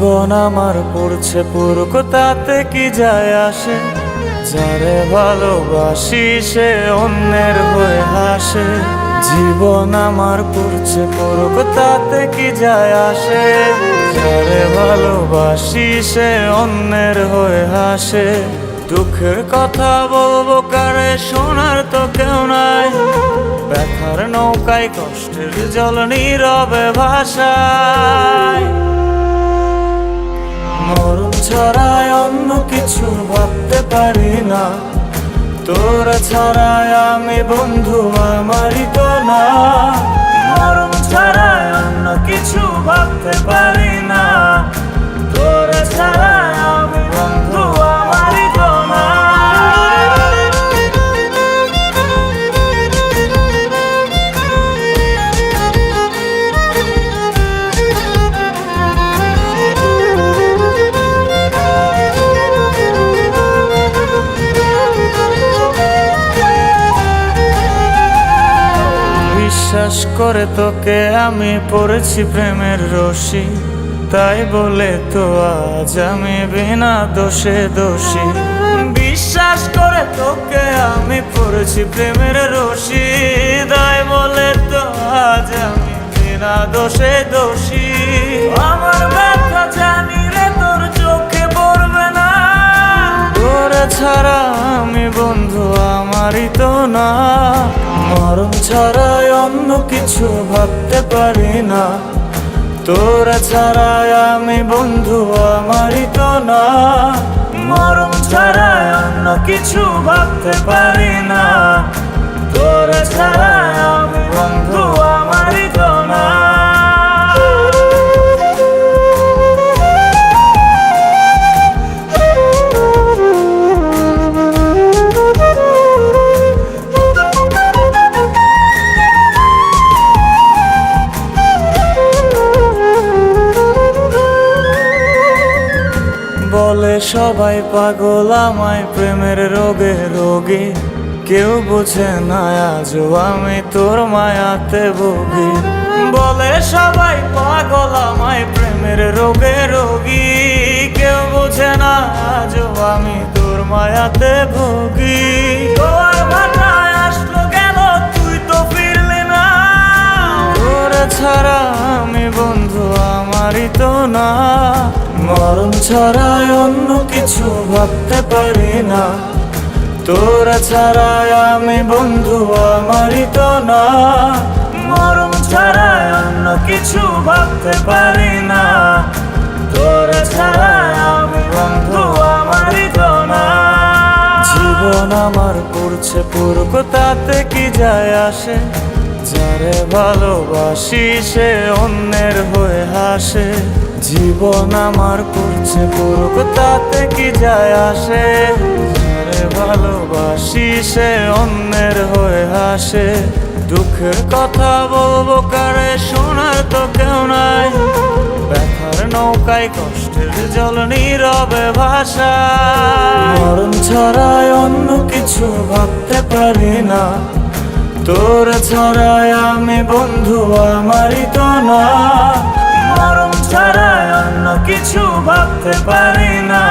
জীবন আমার পড়ছে পুরুক তাতে কি যায় আসে, যারে ভালোবাসি সে অন্যের হয়ে হাসে। জীবন আমার পড়ছে পুরুক তাতে কি যায় আসে, যারে ভালোবাসি সে অন্যের হয়ে হাসে। দুঃখের কথা বলবো কারে, শোনার তো কেউ নাই, ব্যথার নৌকায় কষ্টের জল নীরবে ভাষায়। মরণ ছাড়ায় অন্য কিছু ভাবতে পারি না, তোরা ছাড়ায় আমি বন্ধু আমারই তো না। মরণ ছাড়ায় অন্য কিছু ভাবতে পারি না, তোরা ছাড়ায় আমি বন্ধু আমারই তো না। বিশ্বাস করে তোকে আমি পড়েছি প্রেমের রশি, তাই বলে তো আজ আমি বিনা দোষে দোষী। বিশ্বাস করে তোকে আমি পড়েছি প্রেমের রশি, তাই বলে তো আজ আমি বিনা দোষে দোষী। আমার ব্যথা জানি রে তোর চোখে পড়বে না, তোরে ছাড়া আমি বন্ধু আমারই তো না। মরণ ছাড়ায় অন্য কিছু ভাবতে পারি না, তোরা ছাড়ায় আমি বন্ধু আমারই তো না। মরণ ছাড়ায় অন্য কিছু ভাবতে পারি না, তোরা ছাড়ায় আমি বন্ধু আমারই তো না। বলে সবাই পাগল আমায় প্রেমের রোগে রোগী, কেউ বোঝে না আজও আমি তোর মায়াতে ভোগী। বলে সবাই পাগল আমায় প্রেমের রোগে রোগী, কেউ বোঝে না আজও আমি তোর মায়াতে ভোগী। তোর ভাষায় আসলো গেল তুই তো ফিরলি না, তোর ছাড়া আমি বন্ধু আমারই তো না। মরণ ছাড়ায় অন্য কিছু ভাবতে পারি না, তোরা ছাড়ায় আমি বন্ধু আমারই তো না। মরণ ছাড়ায় অন্য কিছু ভাবতে পারি না, তোরা ছাড়ায় আমি বন্ধু আমারই তো না। জীবন আমার পড়ছে পুরুক তাতে কি যায় আসে, যারে ভালোবাসি সে অন্যের হয়ে হাসে। জীবন আমার পড়ছে পুরুক তাতে কি যায় আসে, যারে ভালোবাসি সে অন্যের হয়ে হাসে। দুঃখের কথা বলবো কারে, শোনার তো কেউ নাই, ব্যথার নৌকায় কষ্টের জল নীরবে ভাষায়। মরণ ছাড়ায় অন্য কিছু ভাবতে পারি না, তোরা ছাড়ায় আমি বন্ধু আমারই তো না। মরণ ছাড়ায় অন্য কিছু ভাবতে পারি না,